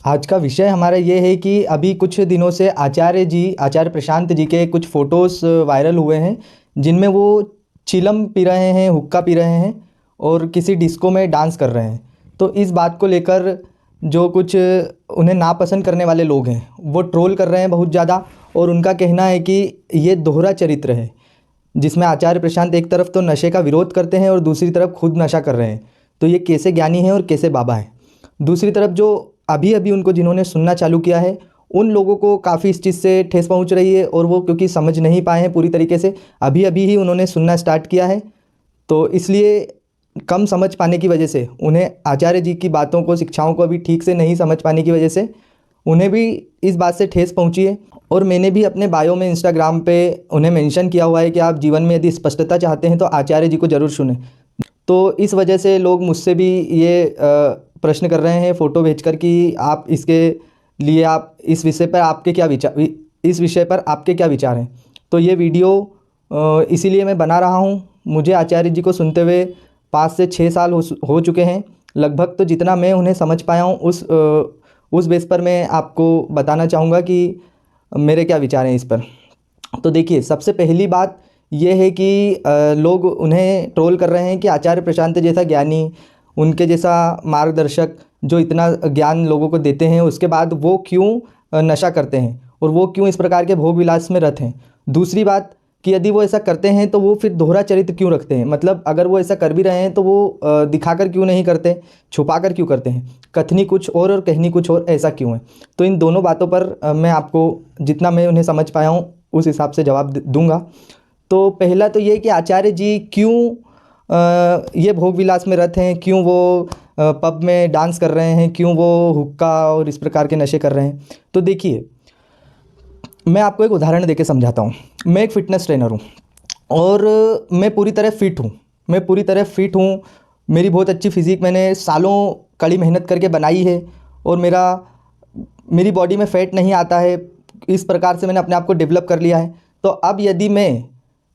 आज का विषय हमारा ये है कि अभी कुछ दिनों से आचार्य प्रशांत जी के कुछ फ़ोटोज़ वायरल हुए हैं, जिनमें वो चिलम पी रहे हैं, हुक्का पी रहे हैं और किसी डिस्को में डांस कर रहे हैं। तो इस बात को लेकर जो कुछ उन्हें नापसंद करने वाले लोग हैं, वो ट्रोल कर रहे हैं बहुत ज़्यादा। और उनका कहना है कि ये दोहरा चरित्र है, जिसमें आचार्य प्रशांत एक तरफ तो नशे का विरोध करते हैं और दूसरी तरफ खुद नशा कर रहे हैं। तो ये कैसे ज्ञानी हैं और कैसे बाबा हैं। दूसरी तरफ जो अभी अभी उनको जिन्होंने सुनना चालू किया है, उन लोगों को काफ़ी इस चीज़ से ठेस पहुंच रही है, और वो क्योंकि समझ नहीं पाए हैं पूरी तरीके से, अभी अभी ही उन्होंने सुनना स्टार्ट किया है, तो इसलिए कम समझ पाने की वजह से उन्हें आचार्य जी की बातों को, शिक्षाओं को अभी ठीक से नहीं समझ पाने की वजह से उन्हें भी इस बात से ठेस पहुंची है। और मैंने भी अपने बायो में इंस्टाग्राम पे उन्हें मेंशन किया हुआ है कि आप जीवन में यदि स्पष्टता चाहते हैं तो आचार्य जी को ज़रूर सुनें। तो इस वजह से लोग मुझसे भी ये प्रश्न कर रहे हैं फ़ोटो भेजकर कि आप इसके लिए, आप इस विषय पर आपके क्या विचार, इस विषय पर आपके क्या विचार हैं। तो ये वीडियो इसीलिए मैं बना रहा हूँ। मुझे आचार्य जी को सुनते हुए 5 से 6 साल हो चुके हैं लगभग। तो जितना मैं उन्हें समझ पाया हूँ उस बेस पर मैं आपको बताना चाहूँगा कि मेरे क्या विचार हैं इस पर। तो देखिए, सबसे पहली बात ये है कि लोग उन्हें ट्रोल कर रहे हैं कि आचार्य प्रशांत जैसा ज्ञानी, उनके जैसा मार्गदर्शक जो इतना ज्ञान लोगों को देते हैं, उसके बाद वो क्यों नशा करते हैं और वो क्यों इस प्रकार के भोग विलास में रत हैं। दूसरी बात कि यदि वो ऐसा करते हैं तो वो फिर दोहरा चरित्र क्यों रखते हैं। मतलब अगर वो ऐसा कर भी रहे हैं तो वो दिखाकर क्यों नहीं करते, छुपाकर क्यों करते हैं, कथनी कुछ और कहनी कुछ और, ऐसा क्यों है। तो इन दोनों बातों पर मैं आपको जितना मैं उन्हें समझ पाया हूँ उस हिसाब से जवाब दूंगा। तो पहला तो ये कि आचार्य जी क्यों ये भोग विलास में रत हैं, क्यों वो पब में डांस कर रहे हैं, क्यों वो हुक्का और इस प्रकार के नशे कर रहे हैं। तो देखिए, मैं आपको एक उदाहरण देके समझाता हूँ। मैं एक फ़िटनेस ट्रेनर हूँ और मैं पूरी तरह फिट हूँ। मेरी बहुत अच्छी फिज़ीक मैंने सालों कड़ी मेहनत करके बनाई है और मेरी बॉडी में फ़ैट नहीं आता है। इस प्रकार से मैंने अपने आप को डेवलप कर लिया है। तो अब यदि मैं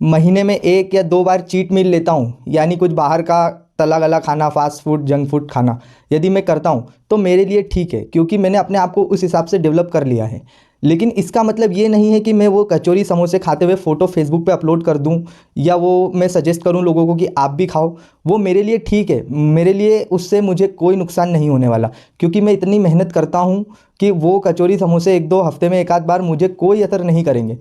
महीने में 1 या 2 बार चीट मील लेता हूँ, यानी कुछ बाहर का तला गला खाना, फास्ट फूड, जंक फूड खाना यदि मैं करता हूँ तो मेरे लिए ठीक है, क्योंकि मैंने अपने आप को उस हिसाब से डेवलप कर लिया है। लेकिन इसका मतलब ये नहीं है कि मैं वो कचौरी समोसे खाते हुए फ़ोटो फेसबुक पे अपलोड कर दूं, या वो मैं सजेस्ट करूं लोगों को कि आप भी खाओ। वो मेरे लिए ठीक है, मेरे लिए उससे मुझे कोई नुकसान नहीं होने वाला, क्योंकि मैं इतनी मेहनत करता हूं कि वो कचौरी समोसे 1-2 हफ्ते में 1 आध बार मुझे कोई असर नहीं करेंगे।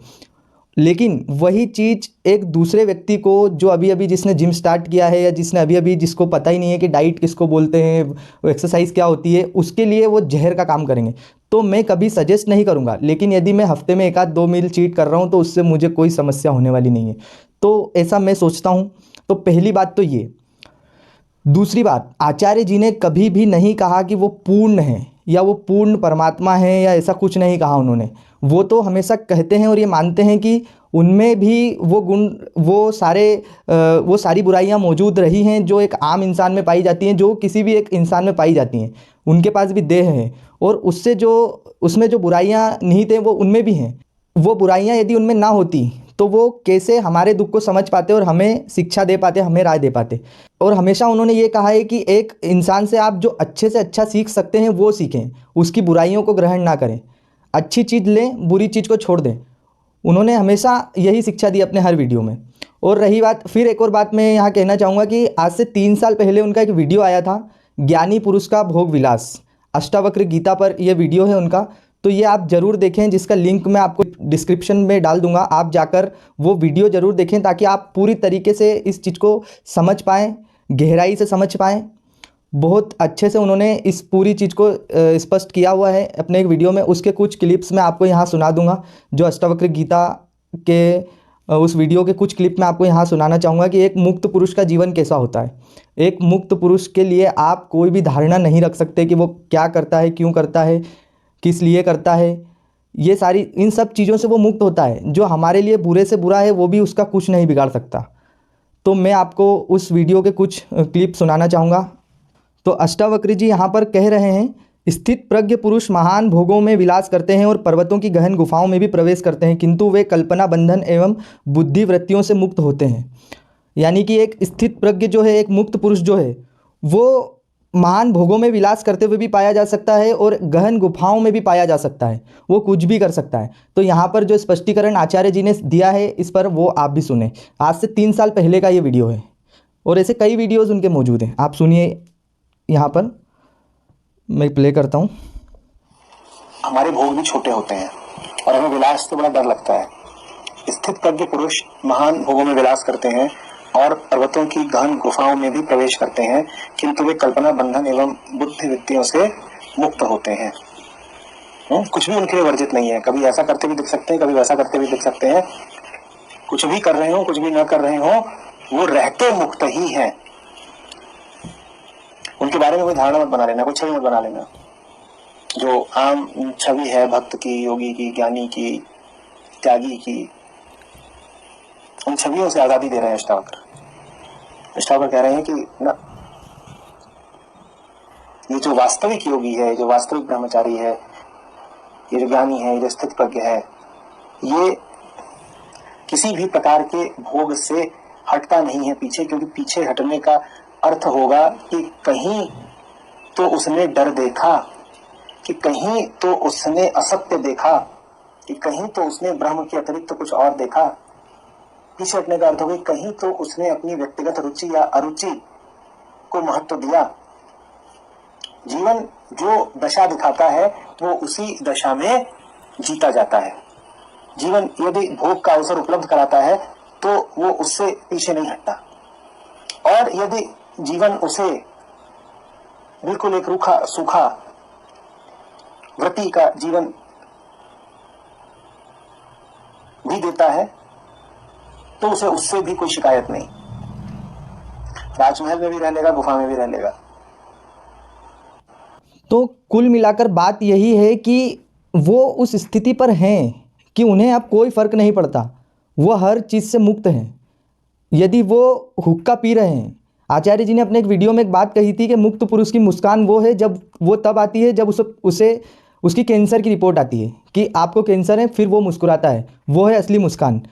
लेकिन वही चीज़ एक दूसरे व्यक्ति को, जो अभी अभी जिसने जिम स्टार्ट किया है, या जिसने अभी अभी, जिसको पता ही नहीं है कि डाइट किसको बोलते हैं, एक्सरसाइज क्या होती है, उसके लिए वो जहर का काम करेंगे। तो मैं कभी सजेस्ट नहीं करूँगा। लेकिन यदि मैं हफ्ते में 1 आध 2 मील चीट कर रहा हूँ तो उससे मुझे कोई समस्या होने वाली नहीं है। तो ऐसा मैं सोचता हूँ। तो पहली बात तो ये। दूसरी बात, आचार्य जी ने कभी भी नहीं कहा कि वो पूर्ण है या वो पूर्ण परमात्मा है, या ऐसा कुछ नहीं कहा उन्होंने। वो तो हमेशा कहते हैं और ये मानते हैं कि उनमें भी वो गुण, वो सारी बुराइयां मौजूद रही हैं जो एक आम इंसान में पाई जाती हैं, जो किसी भी एक इंसान में पाई जाती हैं। उनके पास भी देह है और उसमें जो बुराइयां निहित हैं वो उनमें भी हैं। वो बुराइयां यदि उनमें ना होती तो वो कैसे हमारे दुख को समझ पाते और हमें शिक्षा दे पाते, हमें राय दे पाते। और हमेशा उन्होंने ये कहा है कि एक इंसान से आप जो अच्छे से अच्छा सीख सकते हैं वो सीखें, उसकी बुराइयों को ग्रहण ना करें, अच्छी चीज़ लें, बुरी चीज़ को छोड़ दें। उन्होंने हमेशा यही शिक्षा दी अपने हर वीडियो में। और रही बात, फिर एक और बात मैं यहाँ कहना चाहूँगा कि आज से 3 साल पहले उनका एक वीडियो आया था, ज्ञानी पुरुष का भोग विलास। अष्टावक्र गीता पर यह वीडियो है उनका। तो ये आप ज़रूर देखें, जिसका लिंक मैं आपको डिस्क्रिप्शन में डाल दूंगा। आप जाकर वो वीडियो ज़रूर देखें ताकि आप पूरी तरीके से इस चीज़ को समझ पाएँ, गहराई से समझ पाएँ। बहुत अच्छे से उन्होंने इस पूरी चीज़ को स्पष्ट किया हुआ है अपने एक वीडियो में। उसके कुछ क्लिप्स मैं आपको यहाँ सुना दूंगा, जो अष्टावक्र गीता के उस वीडियो के कुछ क्लिप मैं आपको यहाँ सुनाना चाहूँगा कि एक मुक्त पुरुष का जीवन कैसा होता है। एक मुक्त पुरुष के लिए आप कोई भी धारणा नहीं रख सकते कि वो क्या करता है, क्यों करता है, किस लिए करता है। ये सारी, इन सब चीज़ों से वो मुक्त होता है। जो हमारे लिए बुरे से बुरा है वो भी उसका कुछ नहीं बिगाड़ सकता। तो मैं आपको उस वीडियो के कुछ क्लिप सुनाना चाहूँगा। तो अष्टावक्र जी यहाँ पर कह रहे हैं, स्थित प्रज्ञ पुरुष महान भोगों में विलास करते हैं और पर्वतों की गहन गुफाओं में भी प्रवेश करते हैं, किंतु वे कल्पना बंधन एवं बुद्धि वृत्तियों से मुक्त होते हैं। यानी कि एक स्थित प्रज्ञ जो है, एक मुक्त पुरुष जो है, वो महान भोगों में विलास करते हुए भी पाया जा सकता है और गहन गुफाओं में भी पाया जा सकता है। वो कुछ भी कर सकता है। तो यहाँ पर जो स्पष्टीकरण आचार्य जी ने दिया है इस पर, वो आप भी सुने। आज से 3 साल पहले का ये वीडियो है और ऐसे कई वीडियोज़ उनके मौजूद हैं, आप सुनिए। यहाँ पर मैं प्ले करता हूँ। हमारे भोग भी छोटे होते हैं और हमें विलास से बड़ा डर लगता है। स्थित प्रज्ञ पुरुष महान भोगों में विलास करते हैं और पर्वतों की गहन गुफाओं में भी प्रवेश करते हैं, किंतु वे कल्पना बंधन एवं बुद्धि वृत्तियों से मुक्त होते हैं। कुछ भी उनके लिए वर्जित नहीं है। कभी ऐसा करते भी दिख सकते हैं, कभी वैसा करते भी दिख सकते हैं। कुछ भी कर रहे हो, कुछ भी न कर रहे हो, वो रहते मुक्त ही हैं। उनके बारे में कोई धारणा मत बना लेना, कोई छवि मत बना लेना। जो आम छवि है भक्त की, योगी की, ज्ञानी की, त्यागी की, उन छवियों से आजादी दे रहे हैं अष्टावक्र। अष्टावक्र कह रहे हैं कि ना, ये जो वास्तविक योगी है, जो वास्तविक ब्रह्मचारी है, ये जो ज्ञानी है, ये जो स्थित प्रज्ञ है, ये किसी भी प्रकार के भोग से हटता नहीं है पीछे, क्योंकि पीछे हटने का अर्थ होगा कि कहीं तो उसने डर देखा, कि कहीं तो उसने असत्य देखा, कि कहीं तो उसने ब्रह्म के अतिरिक्त कुछ और देखा। पीछे हटने का अर्थ होगा कहीं तो उसने अपनी व्यक्तिगत रुचि या अरुचि को महत्व दिया। जीवन जो दशा दिखाता है वो उसी दशा में जीता जाता है। जीवन यदि भोग का अवसर उपलब्ध कराता है तो वो उससे पीछे नहीं हटता, और यदि जीवन उसे बिल्कुल एक रूखा सूखा वृत्ति का जीवन भी देता है तो उसे उससे भी कोई शिकायत नहीं। राजमहल में भी रह लेगा, गुफा में भी रह लेगा। तो कुल मिलाकर बात यही है कि वो उस स्थिति पर हैं कि उन्हें अब कोई फ़र्क नहीं पड़ता, वो हर चीज़ से मुक्त हैं। यदि वो हुक्का पी रहे हैं, आचार्य जी ने अपने एक वीडियो में एक बात कही थी कि मुक्त पुरुष की मुस्कान वो है जब वो तब आती है जब उसे उसकी कैंसर की रिपोर्ट आती है कि आपको कैंसर है, फिर वो मुस्कुराता है, वो है असली मुस्कान।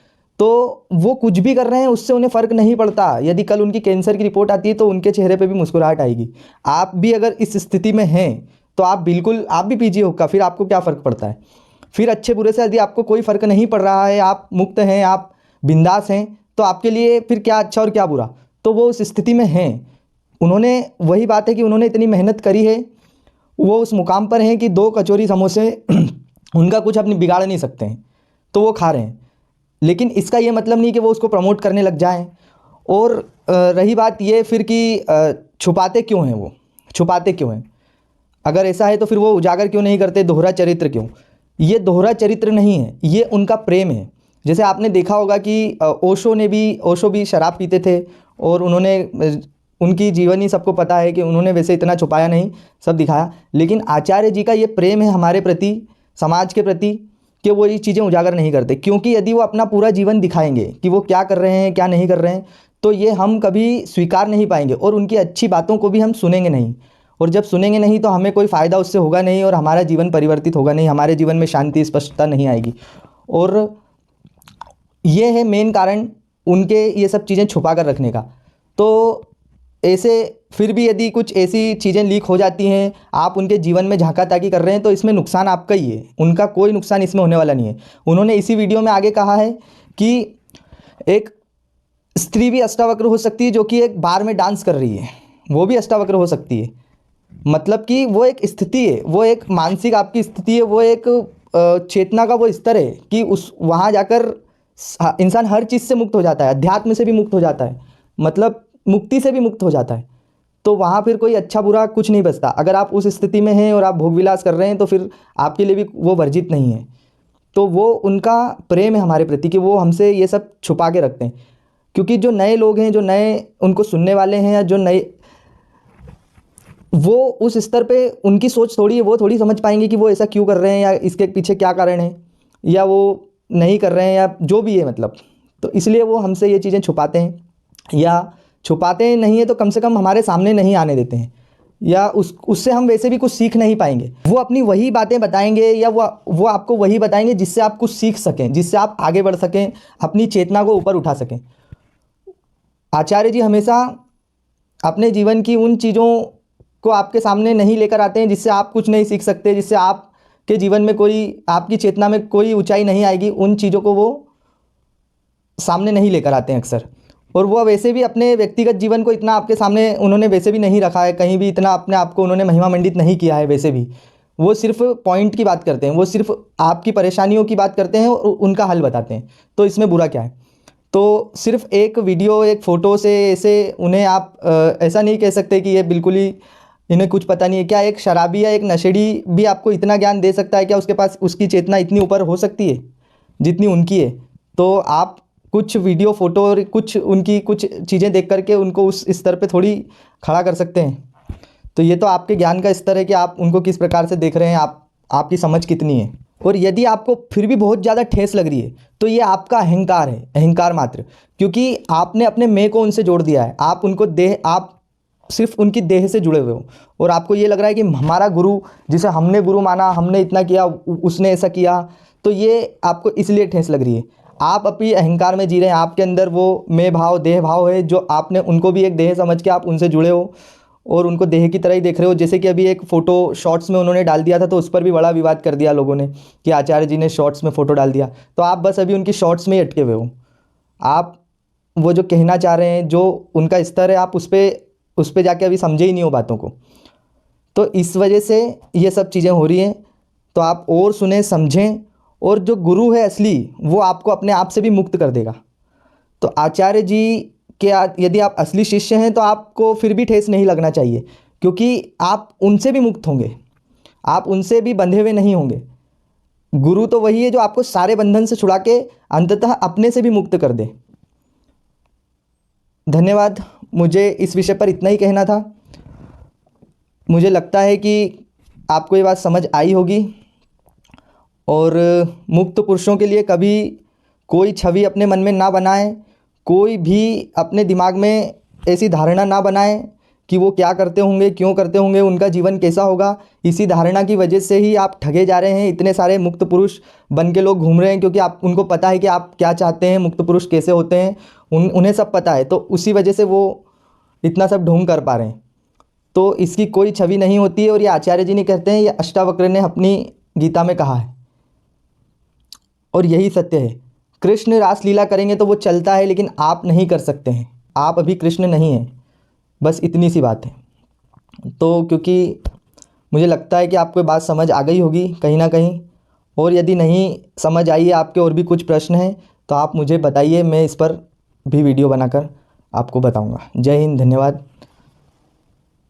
तो वो कुछ भी कर रहे हैं उससे उन्हें फ़र्क नहीं पड़ता। यदि कल उनकी कैंसर की रिपोर्ट आती है तो उनके चेहरे पे भी मुस्कुराहट आएगी। आप भी अगर इस स्थिति में हैं तो आप भी पीजिए हुक्का, फिर आपको क्या फ़र्क पड़ता है। फिर अच्छे बुरे से यदि आपको कोई फ़र्क नहीं पड़ रहा है, आप मुक्त हैं, आप बिंदास हैं, तो आपके लिए फिर क्या अच्छा और क्या बुरा। तो वो उस स्थिति में हैं। उन्होंने, वही बात है कि उन्होंने इतनी मेहनत करी है, वो उस मुकाम पर हैं कि 2 कचौरी समोसे उनका कुछ अपनी बिगाड़ नहीं सकते हैं, तो वो खा रहे हैं। लेकिन इसका ये मतलब नहीं कि वो उसको प्रमोट करने लग जाएं। और रही बात ये फिर कि छुपाते क्यों हैं, वो छुपाते क्यों हैं। अगर ऐसा है तो फिर वो उजागर क्यों नहीं करते, दोहरा चरित्र क्यों। ये दोहरा चरित्र नहीं है, ये उनका प्रेम है। जैसे आपने देखा होगा कि ओशो भी शराब पीते थे और उन्होंने, उनकी जीवनी सबको पता है कि उन्होंने वैसे इतना छुपाया नहीं, सब दिखाया। लेकिन आचार्य जी का ये प्रेम है हमारे प्रति, समाज के प्रति, कि वो ये चीज़ें उजागर नहीं करते। क्योंकि यदि वो अपना पूरा जीवन दिखाएंगे कि वो क्या कर रहे हैं, क्या नहीं कर रहे हैं, तो ये हम कभी स्वीकार नहीं पाएंगे और उनकी अच्छी बातों को भी हम सुनेंगे नहीं। और जब सुनेंगे नहीं तो हमें कोई फ़ायदा उससे होगा नहीं और हमारा जीवन परिवर्तित होगा नहीं, हमारे जीवन में शांति स्पष्टता नहीं आएगी। और ये है मेन कारण उनके ये सब चीज़ें छुपा कर रखने का। तो ऐसे फिर भी यदि कुछ ऐसी चीज़ें लीक हो जाती हैं, आप उनके जीवन में झांका ताकी कर रहे हैं, तो इसमें नुकसान आपका ही है, उनका कोई नुकसान इसमें होने वाला नहीं है। उन्होंने इसी वीडियो में आगे कहा है कि एक स्त्री भी अष्टावक्र हो सकती है जो कि एक बार में डांस कर रही है, वो भी अष्टावक्र हो सकती है। मतलब कि वो एक स्थिति है, वो एक मानसिक आपकी स्थिति है, वो एक चेतना का वो स्तर है कि उस वहाँ जाकर इंसान हर चीज़ से मुक्त हो जाता है, अध्यात्म से भी मुक्त हो जाता है, मतलब मुक्ति से भी मुक्त हो जाता है। तो वहाँ फिर कोई अच्छा बुरा कुछ नहीं बचता। अगर आप उस स्थिति में हैं और आप भोग विलास कर रहे हैं तो फिर आपके लिए भी वो वर्जित नहीं है। तो वो उनका प्रेम है हमारे प्रति कि वो हमसे ये सब छुपा के रखते हैं। क्योंकि जो नए लोग हैं, जो नए उनको सुनने वाले हैं, या जो नए, वो उस स्तर पे उनकी सोच थोड़ी है, वो थोड़ी समझ पाएंगे कि वो ऐसा क्यों कर रहे हैं या इसके पीछे क्या कारण है, या वो नहीं कर रहे हैं या जो भी है मतलब। तो इसलिए वो हमसे ये चीज़ें छुपाते हैं, या छुपाते नहीं है तो कम से कम हमारे सामने नहीं आने देते हैं, या उससे हम वैसे भी कुछ सीख नहीं पाएंगे। वो अपनी वही बातें बताएंगे या वो आपको वही बताएंगे जिससे आप कुछ सीख सकें, जिससे आप आगे बढ़ सकें, अपनी चेतना को ऊपर उठा सकें। आचार्य जी हमेशा अपने जीवन की उन चीज़ों को आपके सामने नहीं लेकर आते हैं, जिससे आप कुछ नहीं सीख सकते, जिससे आपके जीवन में कोई, आपकी चेतना में कोई ऊंचाई नहीं आएगी, उन चीज़ों को वो सामने नहीं लेकर आते हैं अक्सर। और वो वैसे भी अपने व्यक्तिगत जीवन को इतना आपके सामने उन्होंने वैसे भी नहीं रखा है, कहीं भी इतना अपने आप को उन्होंने महिमा मंडित नहीं किया है। वैसे भी वो सिर्फ पॉइंट की बात करते हैं, वो सिर्फ आपकी परेशानियों की बात करते हैं और उनका हल बताते हैं। तो इसमें बुरा क्या है? तो सिर्फ एक वीडियो, एक फ़ोटो से ऐसे उन्हें आप ऐसा नहीं कह सकते कि ये बिल्कुल ही इन्हें कुछ पता नहीं है। क्या एक शराबी या एक नशेड़ी भी आपको इतना ज्ञान दे सकता है? क्या उसके पास उसकी चेतना इतनी ऊपर हो सकती है जितनी उनकी है? तो आप कुछ वीडियो, फ़ोटो और कुछ उनकी कुछ चीज़ें देख करके उनको उस स्तर पे थोड़ी खड़ा कर सकते हैं। तो ये तो आपके ज्ञान का स्तर है कि आप उनको किस प्रकार से देख रहे हैं, आपकी समझ कितनी है। और यदि आपको फिर भी बहुत ज़्यादा ठेस लग रही है तो ये आपका अहंकार है, अहंकार मात्र, क्योंकि आपने अपने मैं को उनसे जोड़ दिया है। आप उनको देह, आप सिर्फ उनकी देह से जुड़े हुए हो और आपको ये लग रहा है कि हमारा गुरु, जिसे हमने गुरु माना, हमने इतना किया, उसने ऐसा किया, तो ये आपको इसलिए ठेस लग रही है। आप अपनी अहंकार में जी रहे हैं, आपके अंदर वो मैं भाव, देह भाव है, जो आपने उनको भी एक देह समझ के आप उनसे जुड़े हो और उनको देह की तरह ही देख रहे हो। जैसे कि अभी एक फ़ोटो शॉर्ट्स में उन्होंने डाल दिया था, तो उस पर भी बड़ा विवाद कर दिया लोगों ने कि आचार्य जी ने शॉर्ट्स में फ़ोटो डाल दिया। तो आप बस अभी उनकी शॉर्ट्स में ही अटके हुए हो। आप वो जो कहना चाह रहे हैं, जो उनका स्तर है, आप उस पे जाके अभी समझे ही नहीं हो बातों को। तो इस वजह से ये सब चीज़ें हो रही हैं। तो आप और सुने, समझें, और जो गुरु है असली, वो आपको अपने आप से भी मुक्त कर देगा। तो आचार्य जी के यदि आप असली शिष्य हैं तो आपको फिर भी ठेस नहीं लगना चाहिए, क्योंकि आप उनसे भी मुक्त होंगे, आप उनसे भी बंधे हुए नहीं होंगे। गुरु तो वही है जो आपको सारे बंधन से छुड़ा के अंततः अपने से भी मुक्त कर दे। धन्यवाद। मुझे इस विषय पर इतना ही कहना था। मुझे लगता है कि आपको ये बात समझ आई होगी। और मुक्त पुरुषों के लिए कभी कोई छवि अपने मन में ना बनाएं, कोई भी अपने दिमाग में ऐसी धारणा ना बनाएं कि वो क्या करते होंगे, क्यों करते होंगे, उनका जीवन कैसा होगा। इसी धारणा की वजह से ही आप ठगे जा रहे हैं। इतने सारे मुक्त पुरुष बन के लोग घूम रहे हैं, क्योंकि आप उनको पता है कि आप क्या चाहते हैं, मुक्त पुरुष कैसे होते हैं, उन्हें सब पता है। तो उसी वजह से वो इतना सब ढोंग कर पा रहे हैं। तो इसकी कोई छवि नहीं होती है। और ये आचार्य जी नहीं कहते हैं, ये अष्टावक्र ने अपनी गीता में कहा है, और यही सत्य है। कृष्ण रासलीला करेंगे तो वो चलता है, लेकिन आप नहीं कर सकते हैं। आप अभी कृष्ण नहीं हैं, बस इतनी सी बात है। तो क्योंकि मुझे लगता है कि आपको बात समझ आ गई होगी कहीं ना कहीं, और यदि नहीं समझ आई है, आपके और भी कुछ प्रश्न हैं, तो आप मुझे बताइए, मैं इस पर भी वीडियो बनाकर आपको बताऊंगा। जय हिंद, धन्यवाद।